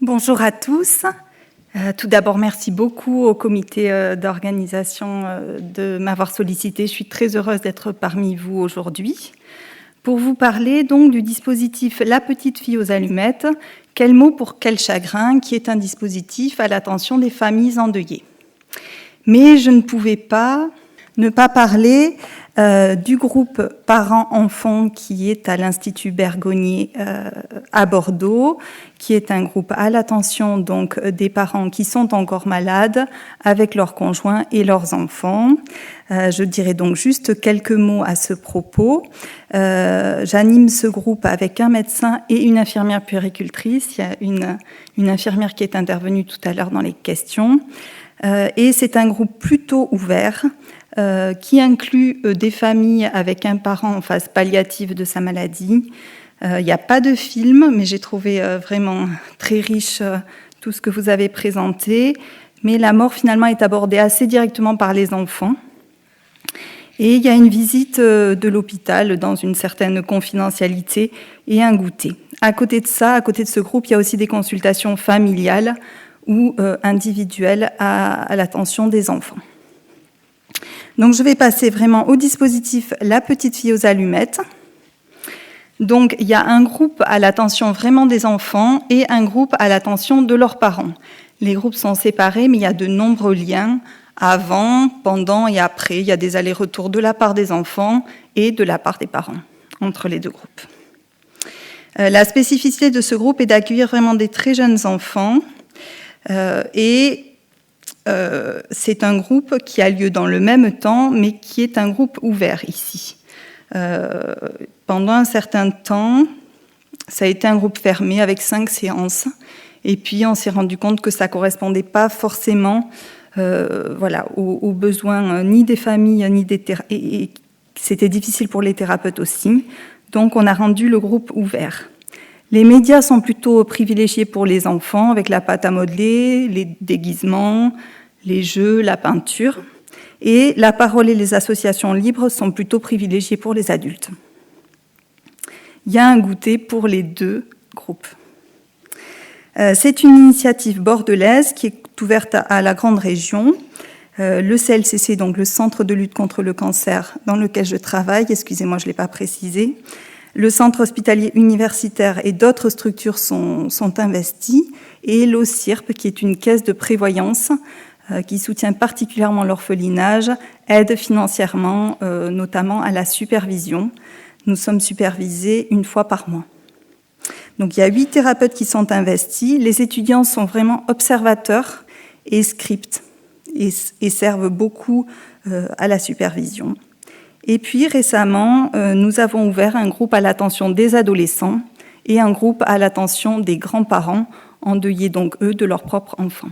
Bonjour à tous. Tout d'abord, merci beaucoup au comité d'organisation de m'avoir sollicité. Je suis très heureuse d'être parmi vous aujourd'hui pour vous parler donc du dispositif La petite fille aux allumettes, quel mot pour quel chagrin, qui est un dispositif à l'attention des familles endeuillées. Mais je ne pouvais pas ne pas parler du groupe parents-enfants qui est à l'Institut Bergonié à Bordeaux, qui est un groupe à l'attention donc des parents qui sont encore malades avec leurs conjoints et leurs enfants. Je dirais donc juste quelques mots à ce propos. J'anime ce groupe avec un médecin et une infirmière puéricultrice. Il y a une infirmière qui est intervenue tout à l'heure dans les questions. Et c'est un groupe plutôt ouvert qui inclut des familles avec un parent en phase palliative de sa maladie. Il n'y a pas de film, mais j'ai trouvé vraiment très riche tout ce que vous avez présenté. Mais la mort, finalement, est abordée assez directement par les enfants. Et il y a une visite de l'hôpital dans une certaine confidentialité et un goûter. À côté de ça, à côté de ce groupe, il y a aussi des consultations familiales ou individuelles à l'attention des enfants. Donc je vais passer vraiment au dispositif La petite fille aux allumettes. Donc il y a un groupe à l'attention vraiment des enfants et un groupe à l'attention de leurs parents. Les groupes sont séparés, mais il y a de nombreux liens avant, pendant et après. Il y a des allers-retours de la part des enfants et de la part des parents entre les deux groupes. La spécificité de ce groupe est d'accueillir vraiment des très jeunes enfants c'est un groupe qui a lieu dans le même temps, mais qui est un groupe ouvert ici. Pendant un certain temps, ça a été un groupe fermé avec 5 séances. Et puis, on s'est rendu compte que ça ne correspondait pas forcément aux besoins ni des familles, ni des thérapeutes. Et c'était difficile pour les thérapeutes aussi. Donc, on a rendu le groupe ouvert. Les médias sont plutôt privilégiés pour les enfants, avec la pâte à modeler, les déguisements, les jeux, la peinture. Et la parole et les associations libres sont plutôt privilégiées pour les adultes. Il y a un goûter pour les deux groupes. C'est une initiative bordelaise qui est ouverte à la grande région. Le CLCC, donc le Centre de lutte contre le cancer, dans lequel je travaille, excusez-moi, je ne l'ai pas précisé, le centre hospitalier universitaire et d'autres structures sont investis, et l'OCIRP, qui est une caisse de prévoyance qui soutient particulièrement l'orphelinage, aide financièrement, notamment à la supervision. Nous sommes supervisés 1 fois par mois. Donc il y a 8 thérapeutes qui sont investis. Les étudiants sont vraiment observateurs et scripts et servent beaucoup à la supervision. Et puis récemment, nous avons ouvert un groupe à l'attention des adolescents et un groupe à l'attention des grands-parents, endeuillés donc eux de leurs propres enfants.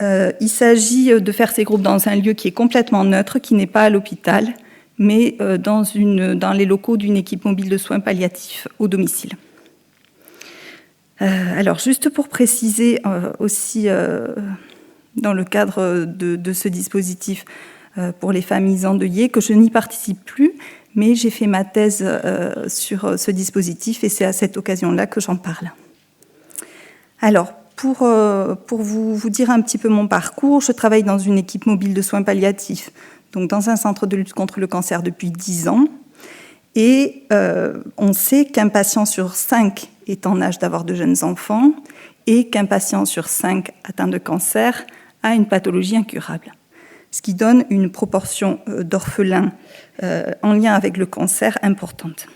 Il s'agit de faire ces groupes dans un lieu qui est complètement neutre, qui n'est pas à l'hôpital, mais dans les locaux d'une équipe mobile de soins palliatifs au domicile. Alors juste pour préciser aussi dans le cadre de ce dispositif, pour les familles endeuillées, que je n'y participe plus, mais j'ai fait ma thèse sur ce dispositif et c'est à cette occasion-là que j'en parle. Alors, pour vous dire un petit peu mon parcours, je travaille dans une équipe mobile de soins palliatifs, donc dans un centre de lutte contre le cancer depuis 10 ans, et on sait qu'un patient sur 5 est en âge d'avoir de jeunes enfants et qu'un patient sur 5 atteint de cancer a une pathologie incurable, ce qui donne une proportion d'orphelins en lien avec le cancer importante.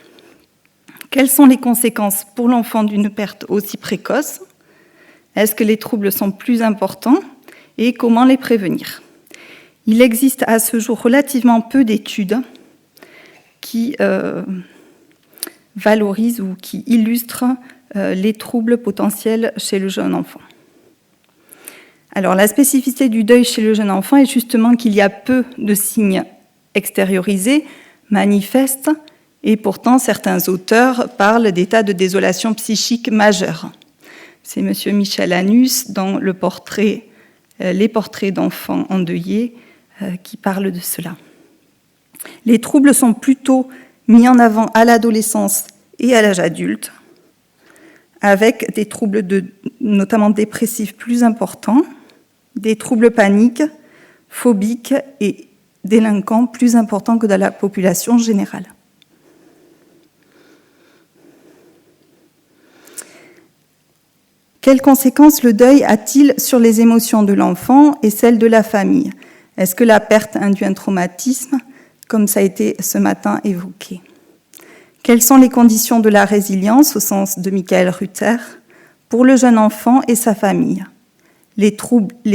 Quelles sont les conséquences pour l'enfant d'une perte aussi précoce ? Est-ce que les troubles sont plus importants et comment les prévenir ? Il existe à ce jour relativement peu d'études qui valorisent ou qui illustrent les troubles potentiels chez le jeune enfant. Alors, la spécificité du deuil chez le jeune enfant est justement qu'il y a peu de signes extériorisés, manifestes, et pourtant certains auteurs parlent d'états de désolation psychique majeure. C'est M. Michel Anus, dans les portraits d'enfants endeuillés, qui parle de cela. Les troubles sont plutôt mis en avant à l'adolescence et à l'âge adulte. avec des troubles notamment dépressifs plus importants, des troubles paniques, phobiques et délinquants plus importants que dans la population générale. Quelles conséquences le deuil a-t-il sur les émotions de l'enfant et celles de la famille? Est-ce que la perte induit un traumatisme, comme ça a été ce matin évoqué? Quelles sont les conditions de la résilience, au sens de Michael Rutter, pour le jeune enfant et sa famille? Les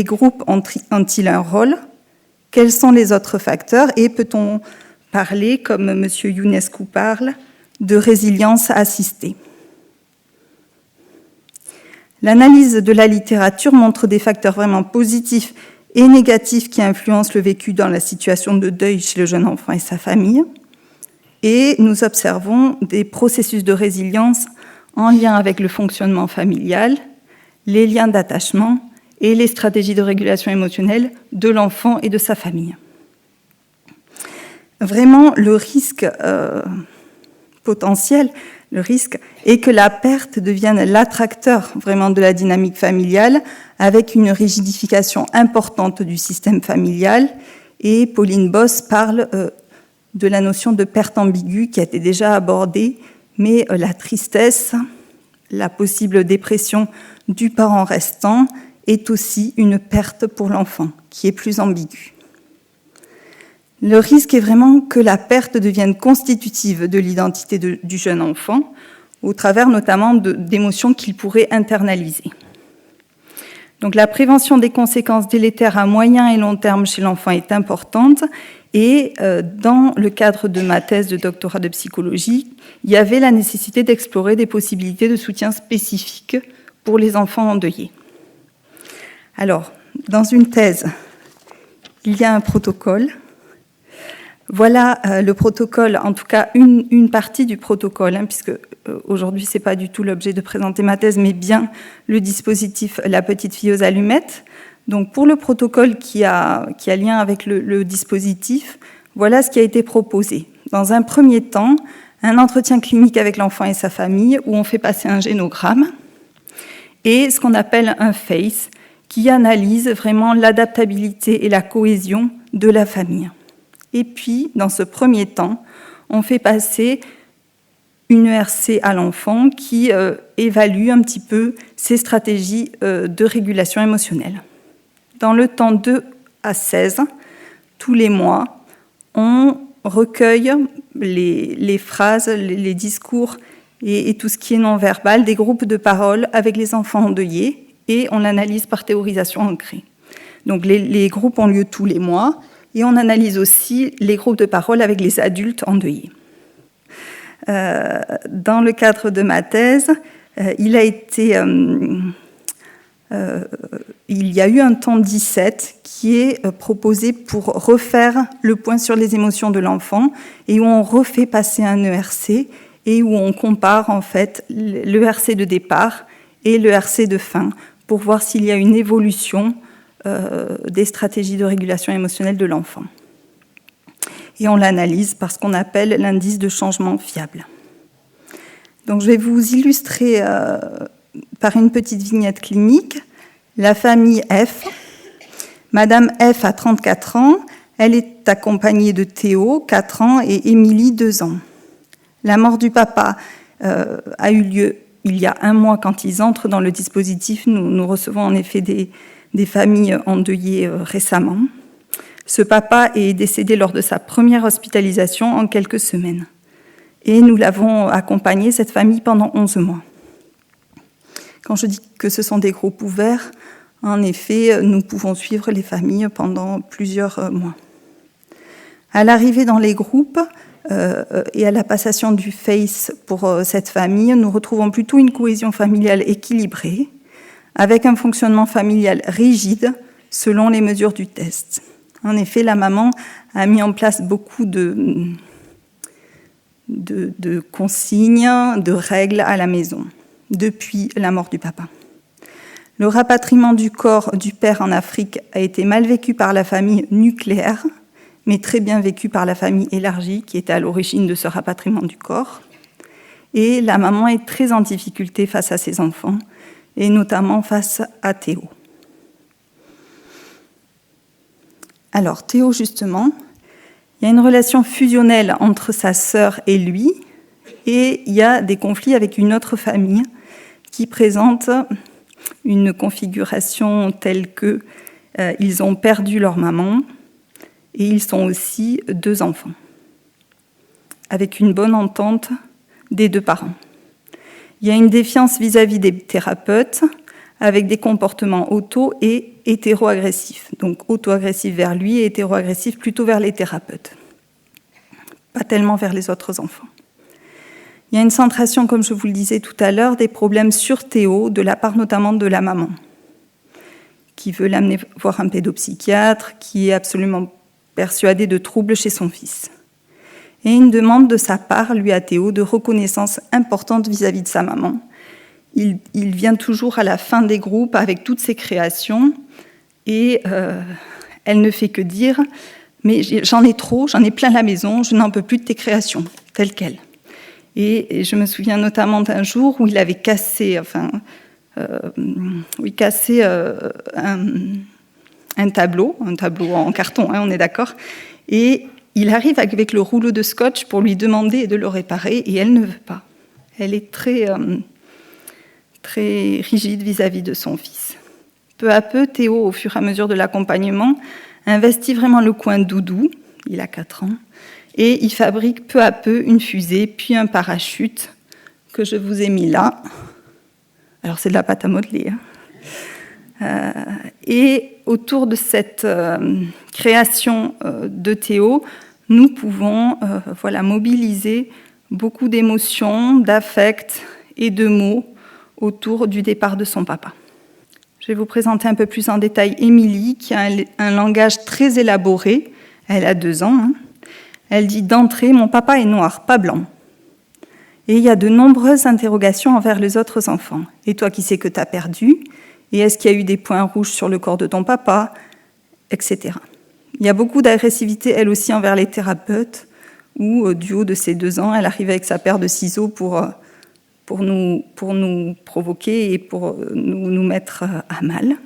groupes ont-ils un rôle? Quels sont les autres facteurs? Et peut-on parler, comme M. Ionescu parle, de résilience assistée? L'analyse de la littérature montre des facteurs vraiment positifs et négatifs qui influencent le vécu dans la situation de deuil chez le jeune enfant et sa famille. Et nous observons des processus de résilience en lien avec le fonctionnement familial, les liens d'attachement et les stratégies de régulation émotionnelle de l'enfant et de sa famille. Vraiment, le risque potentiel, le risque est que la perte devienne l'attracteur vraiment de la dynamique familiale, avec une rigidification importante du système familial. Et Pauline Boss parle de la notion de perte ambiguë qui a été déjà abordée, mais la tristesse, la possible dépression du parent restant est aussi une perte pour l'enfant, qui est plus ambiguë. Le risque est vraiment que la perte devienne constitutive de l'identité du jeune enfant, au travers notamment d'émotions qu'il pourrait internaliser. Donc la prévention des conséquences délétères à moyen et long terme chez l'enfant est importante, et dans le cadre de ma thèse de doctorat de psychologie, il y avait la nécessité d'explorer des possibilités de soutien spécifiques pour les enfants endeuillés. Alors, dans une thèse, il y a un protocole. Voilà le protocole, en tout cas une partie du protocole, puisque aujourd'hui c'est pas du tout l'objet de présenter ma thèse, mais bien le dispositif La petite fille aux allumettes. Donc pour le protocole qui a lien avec le dispositif, voilà ce qui a été proposé. Dans un premier temps, un entretien clinique avec l'enfant et sa famille où on fait passer un génogramme et ce qu'on appelle un FACE qui analyse vraiment l'adaptabilité et la cohésion de la famille. Et puis, dans ce premier temps, on fait passer une ERC à l'enfant qui évalue un petit peu ses stratégies de régulation émotionnelle. Dans le temps 2 à 16, tous les mois, on recueille les phrases, les discours et tout ce qui est non-verbal des groupes de parole avec les enfants endeuillés et on l'analyse par théorisation ancrée. Donc les groupes ont lieu tous les mois et on analyse aussi les groupes de parole avec les adultes endeuillés. Dans le cadre de ma thèse, il y a eu un temps 17 qui est proposé pour refaire le point sur les émotions de l'enfant et où on refait passer un ERC et où on compare en fait l'ERC de départ et l'ERC de fin pour voir s'il y a une évolution des stratégies de régulation émotionnelle de l'enfant. Et on l'analyse par ce qu'on appelle l'indice de changement fiable. Donc je vais vous illustrer par une petite vignette clinique la famille F. Madame F a 34 ans, elle est accompagnée de Théo, 4 ans, et Émilie, 2 ans. La mort du papa a eu lieu il y a 1 mois quand ils entrent dans le dispositif. Nous recevons en effet des familles endeuillées récemment. Ce papa est décédé lors de sa première hospitalisation en quelques semaines. Et nous l'avons accompagné, cette famille, pendant 11 mois. Quand je dis que ce sont des groupes ouverts, en effet, nous pouvons suivre les familles pendant plusieurs mois. À l'arrivée dans les groupes et à la passation du FACE pour cette famille, nous retrouvons plutôt une cohésion familiale équilibrée, avec un fonctionnement familial rigide selon les mesures du test. En effet, la maman a mis en place beaucoup de consignes, de règles à la maison, depuis la mort du papa. Le rapatriement du corps du père en Afrique a été mal vécu par la famille nucléaire, mais très bien vécu par la famille élargie qui était à l'origine de ce rapatriement du corps. et la maman est très en difficulté face à ses enfants, et notamment face à Théo. Alors Théo, justement, il y a une relation fusionnelle entre sa sœur et lui, et il y a des conflits avec une autre famille qui présente une configuration telle que ils ont perdu leur maman et ils sont aussi 2 enfants, avec une bonne entente des 2 parents. Il y a une défiance vis-à-vis des thérapeutes avec des comportements auto- et hétéro-agressifs. Donc auto-agressif vers lui et hétéro-agressif plutôt vers les thérapeutes, pas tellement vers les autres enfants. Il y a une centration, comme je vous le disais tout à l'heure, des problèmes sur Théo, de la part notamment de la maman, qui veut l'amener voir un pédopsychiatre, qui est absolument persuadée de troubles chez son fils. Et une demande de sa part, lui à Théo, de reconnaissance importante vis-à-vis de sa maman. Il vient toujours à la fin des groupes avec toutes ses créations, et elle ne fait que dire « mais j'en ai trop, j'en ai plein la maison, je n'en peux plus de tes créations, telles quelles ». Et je me souviens notamment d'un jour où il avait cassé, un tableau en carton, hein, on est d'accord, et il arrive avec le rouleau de scotch pour lui demander de le réparer, et elle ne veut pas. Elle est très rigide vis-à-vis de son fils. Peu à peu, Théo, au fur et à mesure de l'accompagnement, investit vraiment le coin doudou, il a 4 ans, et il fabrique peu à peu une fusée, puis un parachute que je vous ai mis là. Alors c'est de la pâte à modeler. Et autour de cette création de Théo, nous pouvons mobiliser beaucoup d'émotions, d'affects et de mots autour du départ de son papa. Je vais vous présenter un peu plus en détail Émilie, qui a un langage très élaboré. Elle a 2 ans. Hein. Elle dit d'entrée « Mon papa est noir, pas blanc ». Et il y a de nombreuses interrogations envers les autres enfants. « Et toi, qui sais que tu as perdu ? Et est-ce qu'il y a eu des points rouges sur le corps de ton papa ?» etc. Il y a beaucoup d'agressivité, elle aussi, envers les thérapeutes, où, du haut de ses 2 ans, elle arrive avec sa paire de ciseaux pour nous provoquer et pour nous mettre à mal.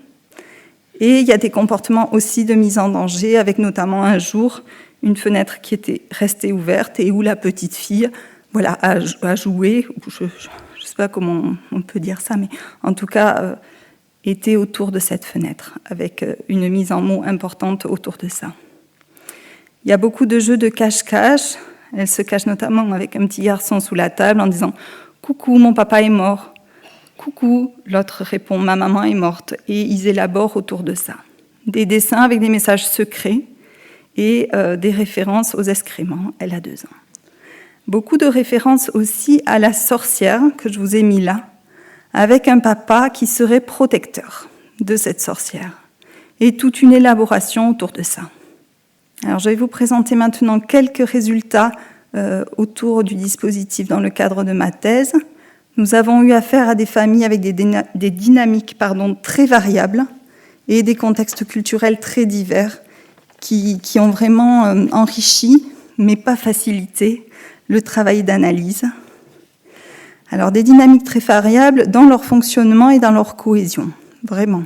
Et il y a des comportements aussi de mise en danger, avec notamment un jour une fenêtre qui était restée ouverte et où la petite fille a joué, je ne sais pas comment on peut dire ça, mais en tout cas était autour de cette fenêtre, avec une mise en mots importante autour de ça. Il y a beaucoup de jeux de cache-cache. Elle se cache notamment avec un petit garçon sous la table en disant « Coucou, mon papa est mort ». « Coucou », l'autre répond « Ma maman est morte ». Et ils élaborent autour de ça. Des dessins avec des messages secrets et des références aux excréments. Elle a 2 ans. Beaucoup de références aussi à la sorcière que je vous ai mis là, avec un papa qui serait protecteur de cette sorcière. Et toute une élaboration autour de ça. Alors je vais vous présenter maintenant quelques résultats autour du dispositif dans le cadre de ma thèse. Nous avons eu affaire à des familles avec des dynamiques très variables et des contextes culturels très divers qui ont vraiment enrichi, mais pas facilité, le travail d'analyse. Alors des dynamiques très variables dans leur fonctionnement et dans leur cohésion, vraiment,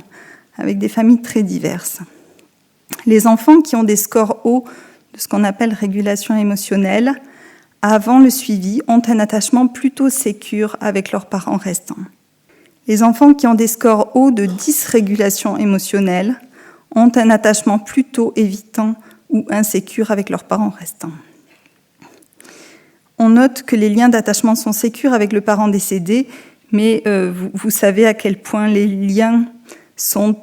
avec des familles très diverses. Les enfants qui ont des scores hauts de ce qu'on appelle régulation émotionnelle, avant le suivi, ont un attachement plutôt sécure avec leurs parents restants. Les enfants qui ont des scores hauts de dysrégulation émotionnelle ont un attachement plutôt évitant ou insécure avec leurs parents restants. On note que les liens d'attachement sont sécures avec le parent décédé, mais vous savez à quel point les liens sont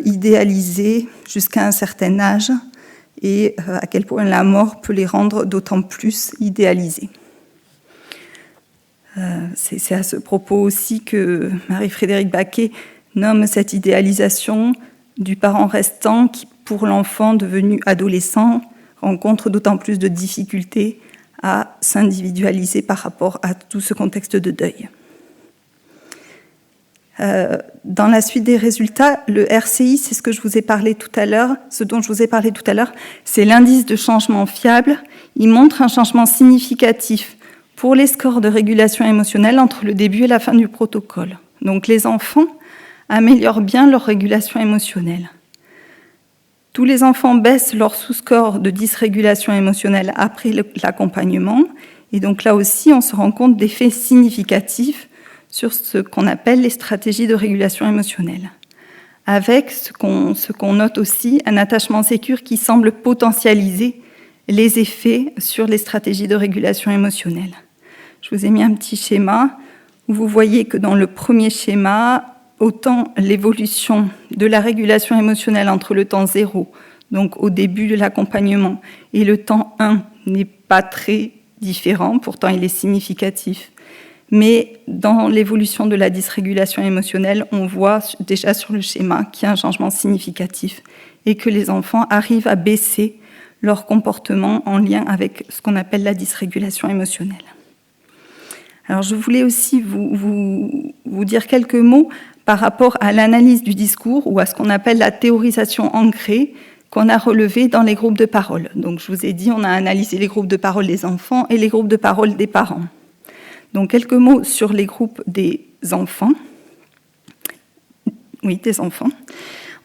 idéalisés jusqu'à un certain âge, et à quel point la mort peut les rendre d'autant plus idéalisés. C'est à ce propos aussi que Marie-Frédérique Baquet nomme cette idéalisation du parent restant qui, pour l'enfant devenu adolescent, rencontre d'autant plus de difficultés à s'individualiser par rapport à tout ce contexte de deuil. Dans la suite des résultats, le RCI, c'est ce dont je vous ai parlé tout à l'heure, c'est l'indice de changement fiable. Il montre un changement significatif pour les scores de régulation émotionnelle entre le début et la fin du protocole. Donc les enfants améliorent bien leur régulation émotionnelle. Tous les enfants baissent leur sous-score de dysrégulation émotionnelle après l'accompagnement. Et donc là aussi, on se rend compte d'effets significatifs sur ce qu'on appelle les stratégies de régulation émotionnelle. Avec ce qu'on note aussi, un attachement sécure qui semble potentialiser les effets sur les stratégies de régulation émotionnelle. Je vous ai mis un petit schéma où vous voyez que dans le premier schéma, autant l'évolution de la régulation émotionnelle entre le temps 0, donc au début de l'accompagnement, et le temps 1 n'est pas très différent, pourtant il est significatif. Mais dans l'évolution de la dysrégulation émotionnelle, on voit déjà sur le schéma qu'il y a un changement significatif et que les enfants arrivent à baisser leur comportement en lien avec ce qu'on appelle la dysrégulation émotionnelle. Alors je voulais aussi vous dire quelques mots par rapport à l'analyse du discours ou à ce qu'on appelle la théorisation ancrée qu'on a relevée dans les groupes de parole. Donc je vous ai dit, on a analysé les groupes de parole des enfants et les groupes de parole des parents. Donc quelques mots sur les groupes des enfants. Oui, des enfants.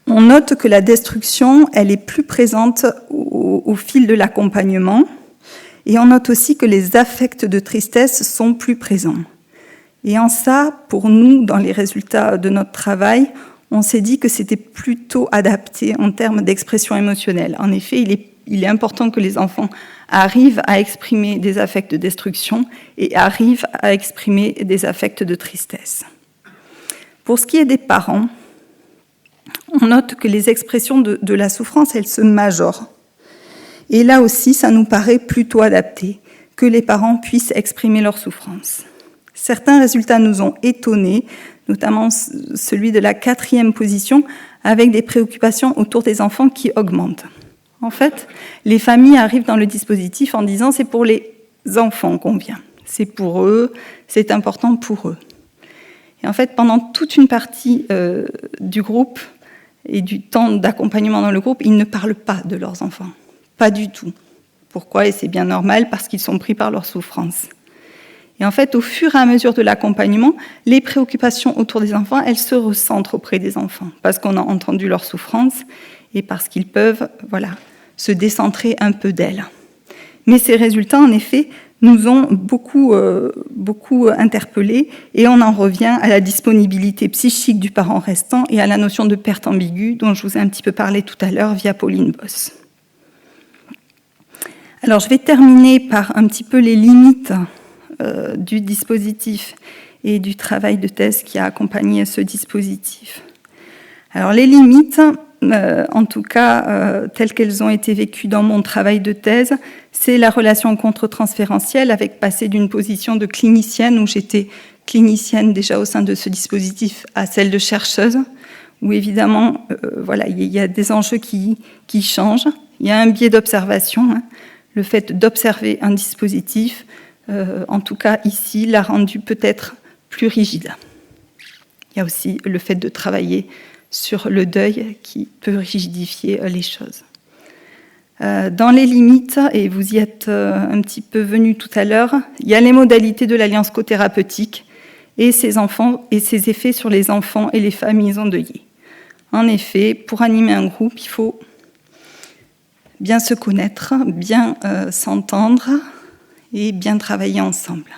On note que la destruction, elle est plus présente au fil de l'accompagnement. Et on note aussi que les affects de tristesse sont plus présents. Et en ça, pour nous, dans les résultats de notre travail, on s'est dit que c'était plutôt adapté en termes d'expression émotionnelle. En effet, il est important que les enfants arrivent à exprimer des affects de destruction et arrivent à exprimer des affects de tristesse. Pour ce qui est des parents, on note que les expressions de la souffrance, elles se majorent. Et là aussi, ça nous paraît plutôt adapté que les parents puissent exprimer leur souffrance. Certains résultats nous ont étonnés, notamment celui de la 4e position, avec des préoccupations autour des enfants qui augmentent. En fait, les familles arrivent dans le dispositif en disant « c'est pour les enfants qu'on vient, c'est pour eux, c'est important pour eux ». Et en fait, pendant toute une partie du groupe et du temps d'accompagnement dans le groupe, ils ne parlent pas de leurs enfants, pas du tout. Pourquoi ? Et c'est bien normal, parce qu'ils sont pris par leur souffrance. Et en fait, au fur et à mesure de l'accompagnement, les préoccupations autour des enfants, elles se recentrent auprès des enfants, parce qu'on a entendu leur souffrance et parce qu'ils peuvent se décentrer un peu d'elles. Mais ces résultats, en effet, nous ont beaucoup interpellés et on en revient à la disponibilité psychique du parent restant et à la notion de perte ambiguë dont je vous ai un petit peu parlé tout à l'heure via Pauline Boss. Alors, je vais terminer par un petit peu les limites du dispositif et du travail de thèse qui a accompagné ce dispositif. Alors, les limites, en tout cas, telles qu'elles ont été vécues dans mon travail de thèse, c'est la relation contre-transférentielle avec passer d'une position de clinicienne, où j'étais clinicienne déjà au sein de ce dispositif, à celle de chercheuse, où évidemment, il y a des enjeux qui changent. Il y a un biais d'observation, le fait d'observer un dispositif, en tout cas ici, l'a rendu peut-être plus rigide. Il y a aussi le fait de travailler sur le deuil qui peut rigidifier les choses. Dans les limites, et vous y êtes un petit peu venu tout à l'heure, il y a les modalités de l'alliance cothérapeutique et ses effets sur les enfants et les familles endeuillées. En effet, pour animer un groupe, il faut bien se connaître, bien s'entendre et bien travailler ensemble.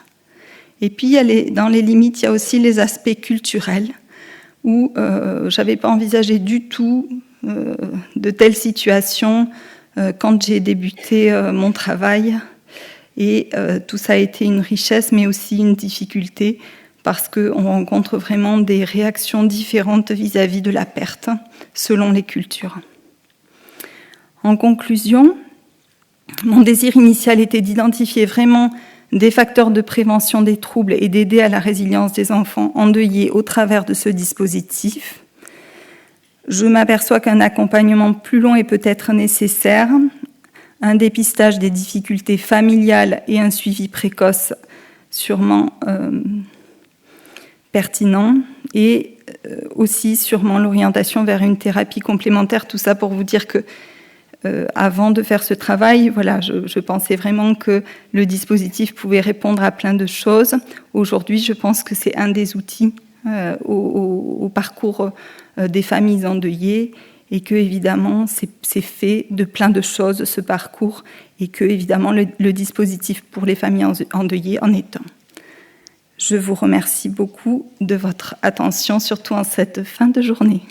Et puis, dans les limites, il y a aussi les aspects culturels, où je n'avais pas envisagé du tout de telles situations quand j'ai débuté mon travail. Et tout ça a été une richesse, mais aussi une difficulté, parce qu'on rencontre vraiment des réactions différentes vis-à-vis de la perte, selon les cultures. En conclusion, mon désir initial était d'identifier vraiment des facteurs de prévention des troubles et d'aider à la résilience des enfants endeuillés au travers de ce dispositif. Je m'aperçois qu'un accompagnement plus long est peut-être nécessaire, un dépistage des difficultés familiales et un suivi précoce sûrement pertinent, et aussi sûrement l'orientation vers une thérapie complémentaire. Tout ça pour vous dire que avant de faire ce travail, voilà, je pensais vraiment que le dispositif pouvait répondre à plein de choses. Aujourd'hui, je pense que c'est un des outils au parcours des familles endeuillées, et que évidemment c'est fait de plein de choses, ce parcours, et que évidemment le dispositif pour les familles endeuillées en est un. Je vous remercie beaucoup de votre attention, surtout en cette fin de journée.